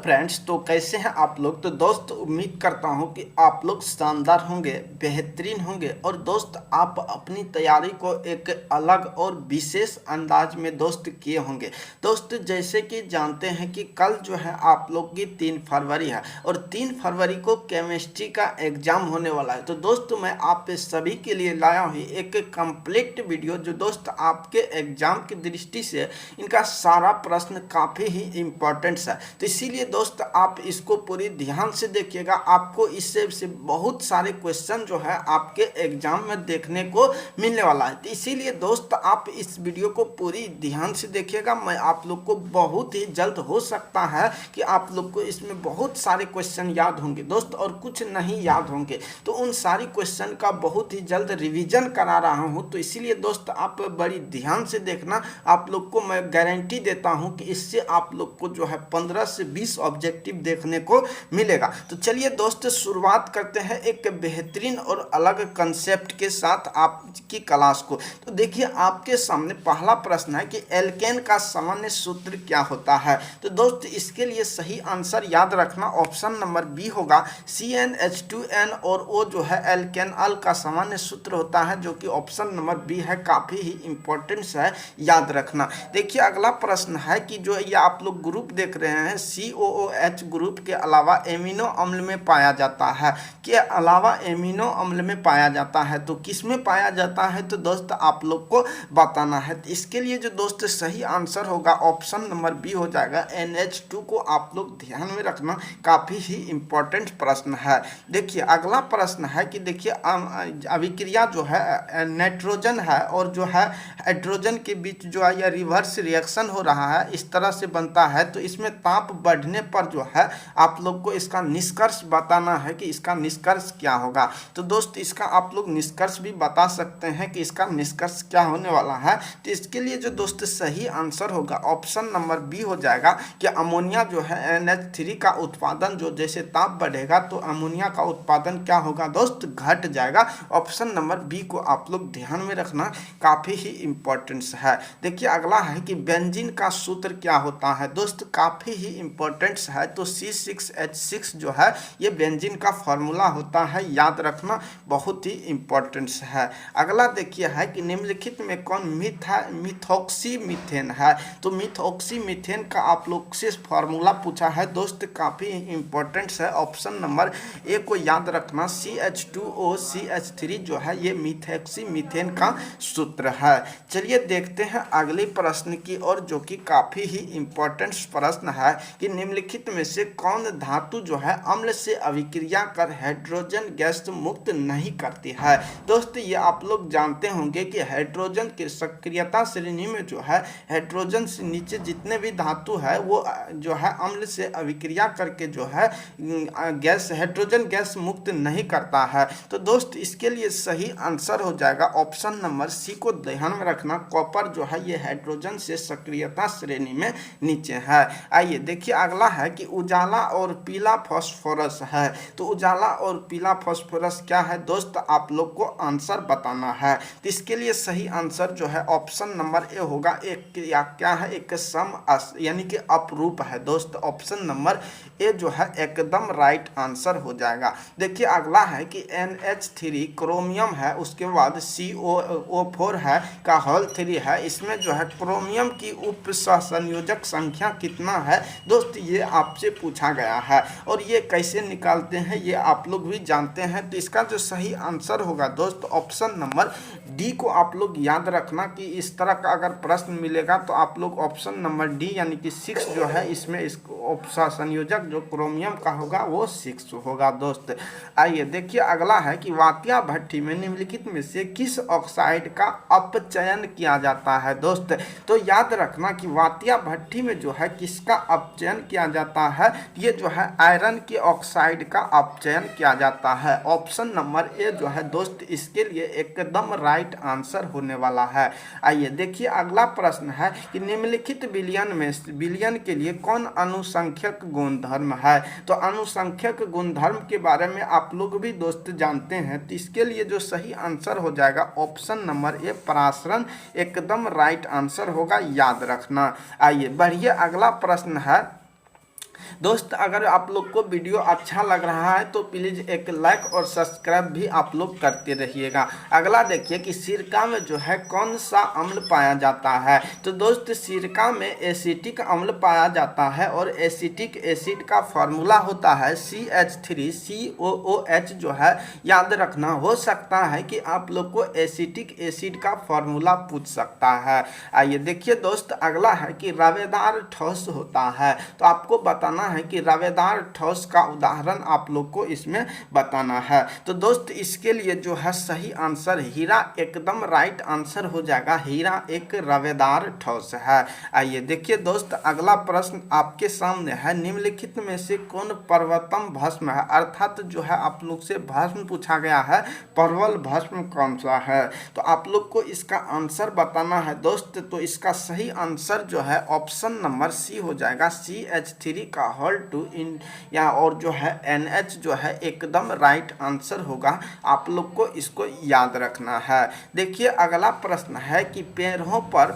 Friends, तो कैसे हैं आप लोग। तो दोस्त उम्मीद करता हूं कि आप लोग शानदार होंगे, बेहतरीन होंगे और दोस्त आप अपनी तैयारी को एक अलग और विशेष अंदाज में दोस्त किए होंगे। दोस्त जैसे कि जानते हैं कि कल जो है आप लोग की 3 फरवरी है और 3 फरवरी को केमिस्ट्री का एग्जाम होने वाला है। तो दोस्त मैं आप सभी के लिए लाया हूँ एक कंप्लीट वीडियो जो दोस्त आपके एग्जाम की दृष्टि से इनका सारा प्रश्न काफ़ी ही इम्पोर्टेंट है। तो इसीलिए दोस्त आप इसको पूरी ध्यान से देखिएगा, आपको इससे से बहुत सारे क्वेश्चन जो है आपके एग्जाम में देखने को मिलने वाला है। तो इसीलिए दोस्त आप इस वीडियो को पूरी ध्यान से देखिएगा। मैं आप लोग को बहुत ही जल्द हो सकता है कि आप लोग को इसमें बहुत सारे क्वेश्चन याद होंगे दोस्त और कुछ नहीं याद होंगे, तो उन सारी क्वेश्चन का बहुत ही जल्द रिवीजन करा रहा हूं। तो इसीलिए दोस्त आप बड़ी ध्यान से देखना, आप लोग को मैं गारंटी देता हूं कि इससे आप लोग को जो है 15 से 20 ऑब्जेक्टिव देखने को मिलेगा। तो चलिए दोस्त शुरुआत करते हैं एक बेहतरीन और अलग कंसेप्ट के साथ आपकी क्लास को। तो देखिए आपके सामने पहला प्रश्न है कि एल्केन का सामान्य सूत्र क्या होता है। तो दोस्त इसके लिए सही आंसर याद रखना ऑप्शन नंबर बी होगा CnH2n, और वो जो है एल्केनॉल का सामान्य सूत्र होता है जो कि ऑप्शन नंबर बी है। काफ़ी ही इंपॉर्टेंट है, याद रखना। देखिए अगला प्रश्न है कि जो ये आप लोग ग्रुप देख रहे हैं COOH ग्रुप के अलावा एमिनो अम्ल में पाया जाता है, के अलावा एमिनो अम्ल में पाया जाता है, तो किस में पाया जाता है। तो दोस्त आप लोग को बताना है। तो इसके लिए जो दोस्त सही आंसर होगा ऑप्शन नंबर बी हो जाएगा NH2 को आप लोग ध्यान में रखना, काफ़ी ही इंपॉर्टेंट प्रश्न है। देखिए अगला प्रश्न है कि देखिए अभिक्रिया जो है नाइट्रोजन है और जो है हाइड्रोजन के बीच जो है यह रिवर्स रिएक्शन हो रहा है, इस तरह से बनता है। तो इसमें ताप बढ़ने पर जो है आप लोग को इसका निष्कर्ष बताना है कि इसका निष्कर्ष क्या होगा। तो दोस्त इसका आप लोग निष्कर्ष भी बता सकते हैं कि इसका निष्कर्ष क्या होने वाला है। तो इसके लिए जो दोस्त सही आंसर होगा ऑप्शन नंबर बी हो जाएगा कि अमोनिया जो है NH3 का उत्पादन जो जैसे ताप बढ़ेगा तो अमोनिया का उत्पादन क्या होगा दोस्त, घट जाएगा। ऑप्शन नंबर बी को आप लोग ध्यान में रखना, काफ़ी ही इंपॉर्टेंस है। देखिए अगला है कि बेंजीन का सूत्र क्या होता है। दोस्त काफ़ी ही इंपॉर्टेंस है। तो C6H6 जो है ये बेंजीन का फॉर्मूला होता है, याद रखना, बहुत ही इंपॉर्टेंस है। अगला देखिए है कि निम्नलिखित में कौन मिथॉक्सी मीथेन है। तो मिथॉक्सी मीथेन का आप लोग से फॉर्मूला पूछा है दोस्त, काफ़ी इंपॉर्टेंट है। ऑप्शन नंबर ए को याद रखना CH2O CH3 जो है ये मिथॉक्सी मीथेन का सूत्र है। चलिए देखते हैं अगले प्रश्न की ओर जो कि काफ़ी ही इंपॉर्टेंट प्रश्न है कि निम्नलिखित में से कौन धातु जो है अम्ल से अभिक्रिया कर हाइड्रोजन गैस मुक्त नहीं करती है। दोस्त ये आप लोग जानते होंगे कि हाइड्रोजन की सक्रियता श्रेणी में जो है हाइड्रोजन से नीचे जितने भी धातु है वो जो है अम्ल से अभिक्रिया करके जो है गैस हाइड्रोजन गैस मुक्त नहीं करता है। तो दोस्त इसके लिए सही आंसर हो जाएगा ऑप्शन नंबर सी को ध्यान में रखना, कॉपर जो है ये हाइड्रोजन से सक्रियता श्रेणी में नीचे है। आइए देखिए अगला है कि उजाला और पीला फास्फोरस है। तो उजाला और पीला फास्फोरस क्या है दोस्त, आप लोग को आंसर बताना है। तो इसके लिए सही आंसर जो है ऑप्शन नंबर ए होगा, एक क्या है, एक सम यानी कि अपरूप है दोस्त। ऑप्शन नंबर ए जो है एकदम राइट आंसर हो जाएगा। देखिए अगला है कि NH3 क्रोमियम है, उसके बाद COO4 है का होल 3 है। इसमें जो है क्रोमियम की उप सहसंयोजक संख्या कितना है दोस्त, ये आपसे पूछा गया है और ये कैसे निकालते हैं ये आप लोग भी जानते हैं। तो इसका जो सही आंसर होगा दोस्त ऑप्शन नंबर डी को आप लोग याद रखना कि इस तरह का अगर प्रश्न मिलेगा तो आप लोग ऑप्शन नंबर डी यानी कि 6 जो है इसमें इसको उप सहसंयोजक जो क्रोमियम का होगा वो 6 होगा दोस्त। आइए देखिए अगला है कि वातिया भट्टी में निम्नलिखित में से किस ऑक्साइड का अपचयन किया जाता है दोस्त। तो याद रखना कि वातिया भट्टी में जो है किसका अपचयन किया जाता है, ये जो है आयरन के ऑक्साइड का अपचयन किया जाता है। ऑप्शन नंबर ए जो है दोस्त इसके लिए एकदम राइट आंसर होने वाला है। आइए देखिए अगला प्रश्न है कि निम्नलिखित विलयन के लिए कौन अनुसंख्यक गुणधर्म है। तो अनुसंख्यक गुणधर्म के बारे में आप लोग भी दोस्त जानते हैं। तो इसके लिए जो सही आंसर हो जाएगा ऑप्शन नंबर ए परासरण, एकदम राइट आंसर होगा, याद रखना। आइए बढ़िए अगला प्रश्न है दोस्त अगर आप लोग को वीडियो अच्छा लग रहा है तो प्लीज़ एक लाइक और सब्सक्राइब भी आप लोग करते रहिएगा। अगला देखिए कि सिरका में जो है कौन सा अम्ल पाया जाता है। तो दोस्त सिरका में एसिटिक अम्ल पाया जाता है और एसिटिक एसिड का फॉर्मूला होता है CH3COOH जो है याद रखना। हो सकता है कि आप लोग को एसिटिक एसिड का फॉर्मूला पूछ सकता है। आइए देखिए दोस्त अगला है कि रवेदार ठोस होता है। तो आपको बताना है कि रवेदार ठोस का उदाहरण आप लोग को इसमें बताना है। तो दोस्त इसके लिए जो है सही आंसर हीरा एकदम राइट आंसर हो जाएगा। हीरा एक रवेदार ठोस है। आइए देखिए दोस्त अगला प्रश्न आपके सामने है, निम्नलिखित में से कौन पर्वतम भस्म है। अर्थात जो है आप लोग से भस्म पूछा गया है, परवल भस्म कौन सा है। तो आप लोग को इसका आंसर बताना है दोस्त। तो इसका सही आंसर जो है ऑप्शन नंबर सी हो जाएगा, CH3 का होल 2 इन या और जो है NH जो है एकदम राइट आंसर होगा। आप लोग को इसको याद रखना है। देखिए अगला प्रश्न है कि पेड़ों पर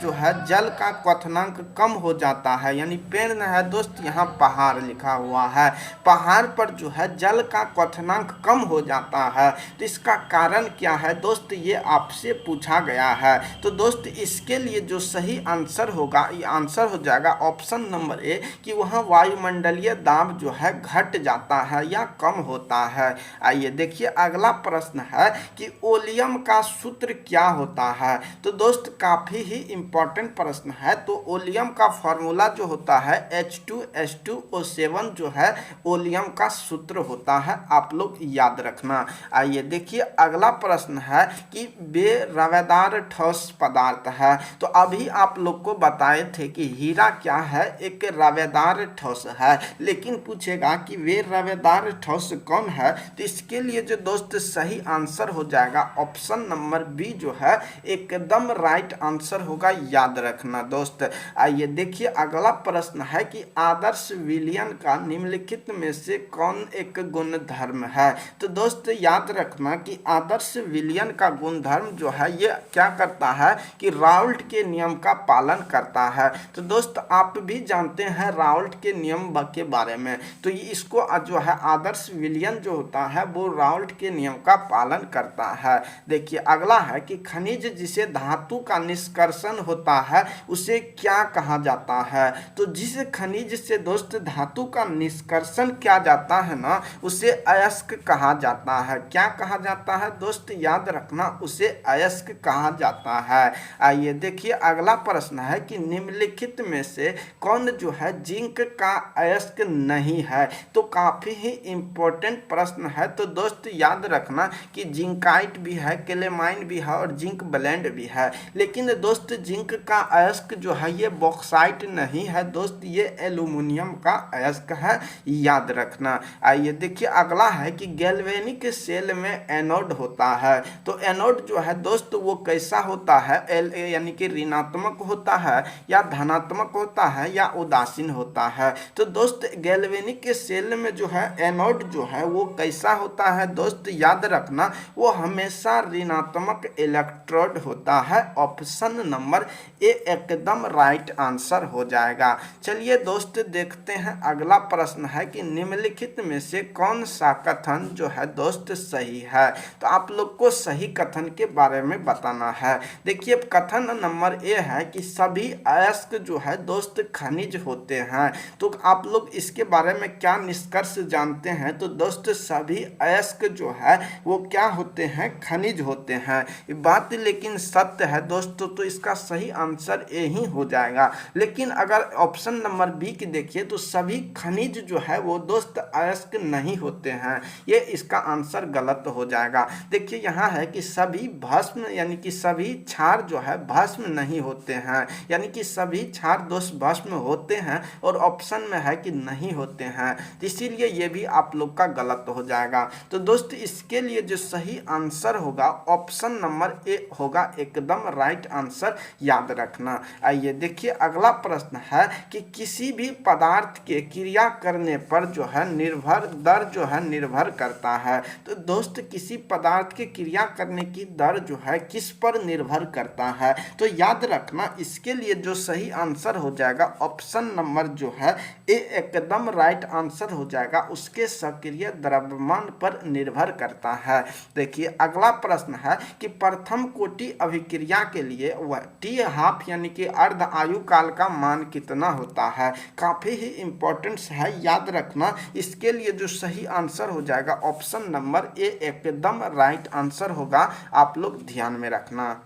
जो है जल का क्वथनांक कम हो जाता है। यानी पेड़ न है दोस्त, यहाँ पहाड़ लिखा हुआ है। पहाड़ पर जो है जल का क्वथनांक कम हो जाता है। तो इसका कारण क्या है दोस्त, ये आपसे पूछा गया है। तो दोस्त इसके लिए जो सही आंसर होगा, ये आंसर हो जाएगा ऑप्शन नंबर ए कि वहाँ वायुमंडलीय दाब जो है घट जाता है या कम होता है। आइए देखिए अगला प्रश्न है कि ओलियम का सूत्र क्या होता है। तो दोस्त काफ़ी ही इम्पोर्टेंट प्रश्न है। तो ओलियम का फॉर्मूला जो होता है H2S2O7 जो है ओलियम का सूत्र होता है। आप लोग याद रखना। आइए देखिए अगला प्रश्न है कि वे रवेदार ठोस पदार्थ है। तो अभी आप लोग को बताए थे कि हीरा क्या है, एक रवेदार ठोस है। लेकिन पूछेगा कि वे रवेदार ठोस कौन है। तो इसके लिए जो दोस्त सही आंसर हो जाएगा ऑप्शन नंबर बी जो है एकदम राइट आंसर होगा। याद रखना दोस्त। आइए देखिए अगला प्रश्न है कि आदर्श विलयन का निम्नलिखित में से कौन एक गुणधर्म है। तो दोस्त याद रखना कि आदर्श विलयन का गुणधर्म जो है ये क्या करता है कि राउल्ट के नियम का पालन करता है। तो दोस्त आप भी जानते हैं राउल्ट के नियम के बारे में। तो ये इसको जो है आदर्श विलयन जो होता है वो राउल्ट के नियम का पालन करता है। देखिए अगला है कि खनिज जिसे धातु का निष्कर्षण होता है उसे क्या कहा जाता है। तो जिस खनिज से दोस्त धातु का निष्कर्षण किया जाता है ना, उसे अयस्क कहा जाता है। क्या कहा जाता है दोस्त, याद रखना, उसे अयस्क कहा जाता है। आइए देखिए अगला प्रश्न है कि निम्नलिखित में से कौन जो है जिंक का अयस्क नहीं है। तो काफी ही इंपॉर्टेंट प्रश्न है। तो दोस्त याद रखना कि जिंकाइट भी है, क्लेमाइन भी है और जिंक ब्लेंड भी है। लेकिन दोस्त जिंक का अयस्क जो है ये बॉक्साइट नहीं है दोस्त, ये एल्यूमिनियम का अयस्क है। याद रखना। आइए देखिए अगला है कि गैल्वेनिक सेल में एनोड होता है। तो एनोड जो है दोस्त वो कैसा होता है, यानी कि ऋणात्मक होता है या धनात्मक होता है या उदासीन होता है। तो दोस्त गैल्वेनिक सेल में जो है एनोड जो है वो कैसा होता है दोस्त, याद रखना, वो हमेशा ऋणात्मक इलेक्ट्रोड होता है। ऑप्शन नंबर ए एकदम राइट आंसर हो जाएगा। चलिए दोस्त देखते हैं अगला प्रश्न है कि निम्नलिखित में से कौन सा कथन जो है दोस्त सही है। तो आप लोग को सही कथन के बारे में बताना है। देखिए कथन नंबर ए है कि सभी अयस्क जो है दोस्त खनिज होते हैं। तो आप लोग इसके बारे में क्या निष्कर्ष जानते हैं। तो दोस्त सभी अयस्क जो है वो क्या होते हैं, खनिज होते हैं। ये बात लेकिन सत्य है दोस्तों। तो इसका सही आंसर ए ही हो जाएगा। लेकिन अगर ऑप्शन नंबर बी की देखिए तो सभी खनिज जो है वो दोस्त अयस्क नहीं होते हैं, ये इसका आंसर गलत हो जाएगा। देखिए यहाँ है कि सभी भस्म यानी कि सभी क्षार जो है भस्म नहीं होते हैं, यानी कि सभी क्षार दोस्त भस्म होते हैं और ऑप्शन में है कि नहीं होते हैं। तो इसीलिए ये भी आप लोग का गलत हो जाएगा। तो दोस्त इसके लिए जो सही आंसर होगा ऑप्शन नंबर ए होगा एकदम राइट आंसर। याद रखना। आइए देखिए अगला प्रश्न है कि किसी भी पदार्थ के क्रिया करने पर जो है निर्भर करता है। तो दोस्त किसी पदार्थ के क्रिया करने की दर जो है किस पर निर्भर करता है। तो याद रखना इसके लिए जो सही आंसर हो जाएगा ऑप्शन नंबर जो है ये एकदम राइट आंसर हो जाएगा, उसके सक्रिय द्रव्यमान पर निर्भर करता है। देखिए अगला प्रश्न है कि प्रथम कोटि अभिक्रिया के लिए वह टी हाफ यानी कि अर्ध आयु काल का मान कितना होता है। काफी ही इंपॉर्टेंट है, याद रखना। इसके लिए जो सही आंसर हो जाएगा ऑप्शन नंबर ए एकदम राइट आंसर होगा, आप लोग ध्यान में रखना।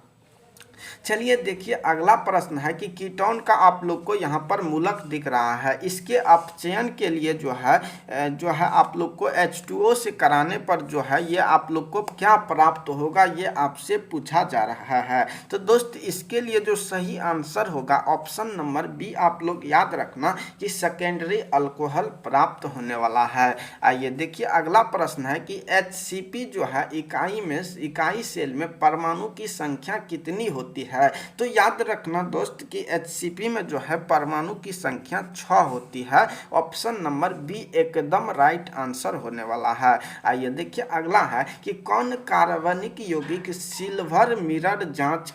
चलिए देखिए अगला प्रश्न है कि कीटोन का आप लोग को यहाँ पर मूलक दिख रहा है, इसके अपचयन के लिए जो है आप लोग को H2O से कराने पर जो है ये आप लोग को क्या प्राप्त होगा, ये आपसे पूछा जा रहा है। तो दोस्त इसके लिए जो सही आंसर होगा ऑप्शन नंबर बी, आप लोग याद रखना कि सेकेंडरी अल्कोहल प्राप्त होने वाला है। आइए देखिए अगला प्रश्न है कि HCP जो है इकाई सेल में परमाणु की संख्या कितनी होती है। तो याद रखना दोस्त कि HCP में जो है परमाणु की संख्या 6 होती है, ऑप्शन नंबर बी एकदम राइट आंसर होने वाला है। आइए देखिए अगला है कि कौन कार्बनिक यौगिक सिल्वर मिरर जांच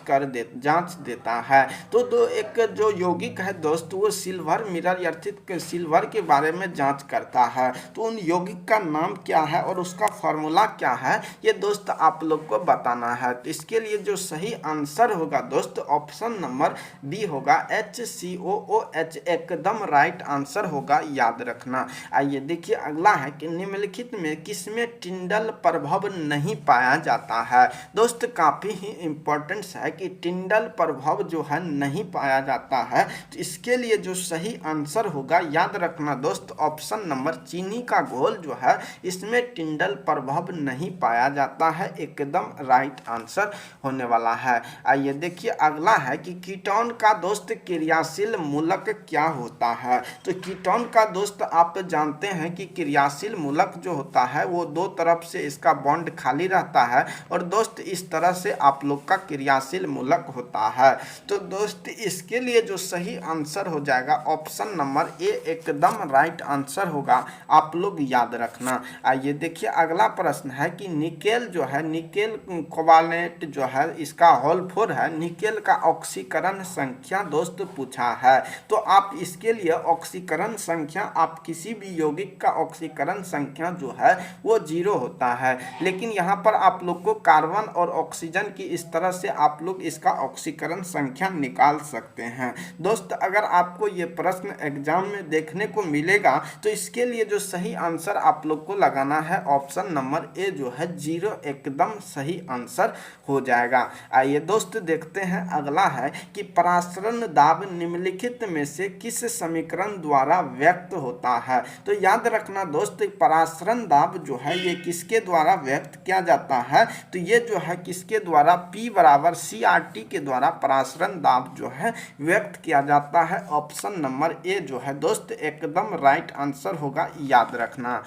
देता है। तो एक जो यौगिक है दोस्त वो सिल्वर मिरर अर्थात सिल्वर के बारे में जांच करता है। तो उन यौगिक का नाम क्या है और उसका फॉर्मूला क्या है, ये दोस्त आप लोग को बताना है। तो इसके लिए जो सही आंसर होगा दोस्त ऑप्शन नंबर बी होगा, HCOOH एकदम राइट आंसर होगा, याद रखना। आइए देखिए अगला है कि निम्नलिखित में किसमें टिंडल प्रभाव नहीं पाया जाता है। दोस्त काफी ही इंपॉर्टेंट है कि टिंडल प्रभाव जो है नहीं पाया जाता है। तो इसके लिए जो सही आंसर होगा याद रखना दोस्त ऑप्शन नंबर चीनी का घोल जो है इसमें टिंडल प्रभाव नहीं पाया जाता है, एकदम राइट आंसर होने वाला है। आइए देखिए अगला है कि कीटोन का दोस्त क्रियाशील मूलक क्या होता है। तो कीटोन का दोस्त आप जानते हैं कि क्रियाशील मूलक जो होता है वो दो तरफ से इसका बॉन्ड खाली रहता है और दोस्त इस तरह से आप लोग का क्रियाशील मूलक होता है। तो दोस्त इसके लिए जो सही आंसर हो जाएगा ऑप्शन नंबर ए एकदम राइट आंसर होगा, आप लोग याद रखना। आइए देखिए अगला प्रश्न है कि निकेल जो है निकेल कोबाल्ट जो है इसका होल 4 है, निकेल का ऑक्सीकरण संख्या दोस्त पूछा है। तो आप इसके लिए ऑक्सीकरण संख्या आप किसी भी यौगिक का ऑक्सीकरण संख्या जो है वो 0 होता है, लेकिन यहाँ पर आप लोग को कार्बन और ऑक्सीजन की इस तरह से आप लोग इसका ऑक्सीकरण संख्या निकाल सकते हैं। दोस्त अगर आपको ये प्रश्न एग्जाम में देखने को मिलेगा तो इसके लिए जो सही आंसर आप लोग को लगाना है ऑप्शन नंबर ए जो है 0 एकदम सही आंसर हो जाएगा। आइए दोस्त देखते हैं अगला है कि परासरण दाब निम्नलिखित में से किस समीकरण द्वारा व्यक्त होता है। तो याद रखना दोस्त परासरण दाब जो है ये किसके द्वारा व्यक्त किया जाता है। तो ये जो है किसके द्वारा P बराबर CRT के द्वारा परासरण दाब जो है व्यक्त किया जाता है, ऑप्शन नंबर ए जो है दोस्त एकदम राइट आंसर होगा, याद रखना।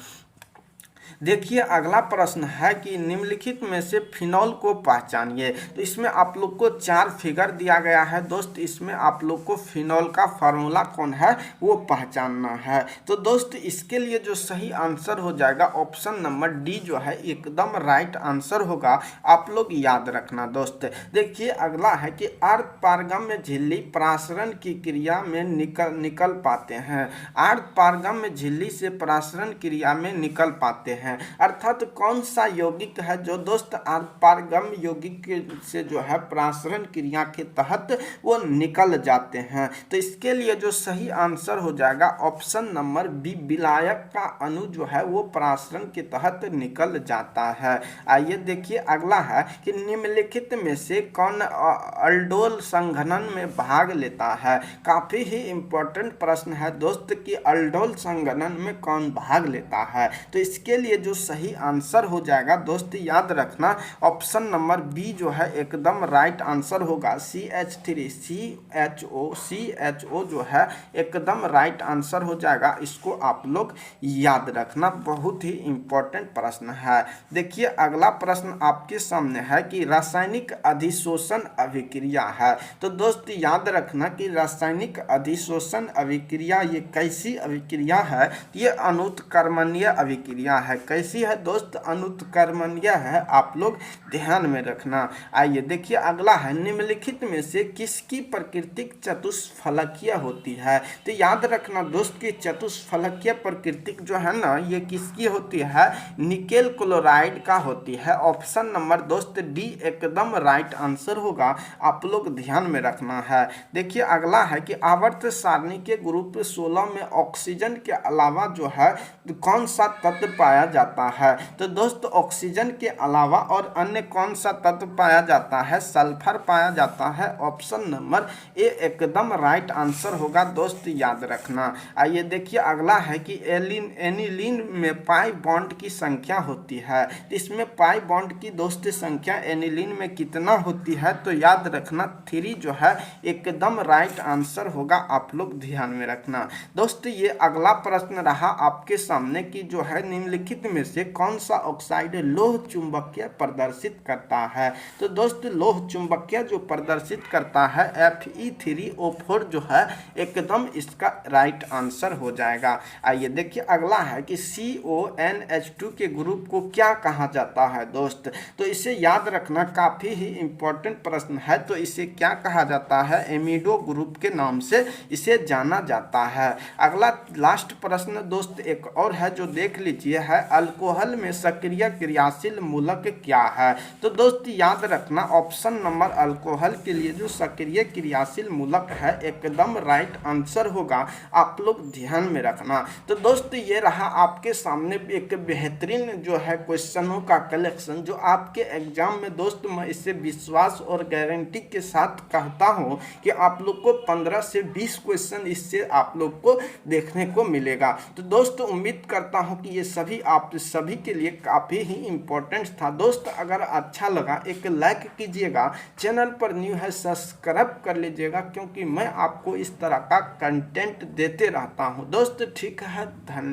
देखिए अगला प्रश्न है कि निम्नलिखित में से फिनॉल को पहचानिए। तो इसमें आप लोग को 4 फिगर दिया गया है दोस्त, इसमें आप लोग को फिनॉल का फार्मूला कौन है वो पहचानना है। तो दोस्त इसके लिए जो सही आंसर हो जाएगा ऑप्शन नंबर डी जो है एकदम राइट आंसर होगा, आप लोग याद रखना दोस्त। देखिए अगला है कि अर्ध पारगम्य झिल्ली परासरण की क्रिया में निकल पाते हैं। अर्ध पारगम्य झिल्ली से परासरण क्रिया में निकल पाते हैं, अर्थात कौन सा यौगिक है जो दोस्त पारगम्य यौगिक से जो है परासरण क्रिया के तहत वो निकल जाते हैं। तो इसके लिए जो सही आंसर हो जाएगा ऑप्शन नंबर बी, विलायक का अणु जो है वो परासरण के तहत निकल जाता है। आइए देखिए अगला है कि निम्नलिखित में से कौन अल्डोल संघनन में भाग लेता है। काफी ही इंपॉर्टेंट प्रश्न है दोस्त कि अल्डोल संघनन में कौन भाग लेता है। तो इसके लिए जो सही आंसर हो जाएगा दोस्त याद रखना ऑप्शन नंबर बी जो है एकदम राइट आंसर होगा, CHO जो है एकदम राइट आंसर हो जाएगा। इसको आप लोग याद रखना, बहुत ही इंपॉर्टेंट प्रश्न है। देखिए अगला प्रश्न आपके सामने है कि रासायनिक अधिशोषण अभिक्रिया है। तो दोस्त याद रखना कि रासायनिक अधिशोषण अभिक्रिया ये कैसी अभिक्रिया है, ये अनुत्क्रमणीय अभिक्रिया है। है। कैसी है दोस्त? अनुत्क्रमणीय है, आप लोग ध्यान में रखना। आइए देखिए अगला है, निम्नलिखित में से किसकी प्राकृतिक चतुष्फलकीय होती है? तो याद रखना दोस्त कि चतुष्फलकीय प्राकृतिक जो है ना, ये किसकी होती है? निकेल क्लोराइड का होती है। ऑप्शन नंबर दोस्त डी एकदम राइट आंसर होगा, आप लोग ध्यान में रखना है। देखिए अगला है कि आवर्त सारणी के ग्रुप 16 में ऑक्सीजन के अलावा जो है कौन सा तत्व पाया जाता है? तो दोस्त ऑक्सीजन के अलावा और अन्य कौन सा तत्व पाया जाता है? सल्फर पाया जाता है। ऑप्शन नंबर ए एकदम राइट आंसर होगा दोस्त, याद रखना। आइए देखिए अगला है कि एनिलीन में पाई बॉन्ड की संख्या होती है। इसमें पाई बॉन्ड की दोस्त संख्या एनिलीन में कितना होती है? तो याद रखना 3 जो है एकदम राइट आंसर होगा, आप लोग ध्यान में रखना। दोस्त ये अगला प्रश्न रहा आपके सामने कि जो है निम्नलिखित में से कौन सा ऑक्साइड लोह चुंबकीय प्रदर्शित करता है? तो दोस्त लोह चुंबकीय जो प्रदर्शित करता है Fe3O4 जो है एकदम इसका राइट आंसर हो जाएगा। आइए देखिए अगला है कि CONH2 के ग्रुप को क्या कहा जाता है दोस्त? तो इसे याद रखना, काफी ही इंपॉर्टेंट प्रश्न है। तो इसे क्या कहा जाता है? एमिडो ग्रुप के नाम से इसे जाना जाता है। अगला लास्ट प्रश्न दोस्त एक और है जो देख लीजिए है, अल्कोहल में सक्रिय क्रियाशील मूलक क्या है? तो दोस्त याद रखना ऑप्शन नंबर अल्कोहल के लिए जो सक्रिय क्रियाशील मूलक है एकदम राइट आंसर होगा, आप लोग ध्यान में रखना। तो दोस्त ये रहा आपके सामने एक बेहतरीन जो है क्वेश्चनों का कलेक्शन, जो आपके एग्जाम में दोस्त मैं इसे विश्वास और गारंटी के साथ कहता हूँ कि आप लोग को 15 से 20 क्वेश्चन इससे आप लोग को देखने को मिलेगा। तो दोस्त उम्मीद करता हूँ कि ये सभी आप सभी के लिए काफ़ी ही इम्पोर्टेंट था। दोस्त अगर अच्छा लगा एक लाइक कीजिएगा, चैनल पर न्यू है सब्सक्राइब कर लीजिएगा, क्योंकि मैं आपको इस तरह का कंटेंट देते रहता हूँ। दोस्त ठीक है, धन्यवाद।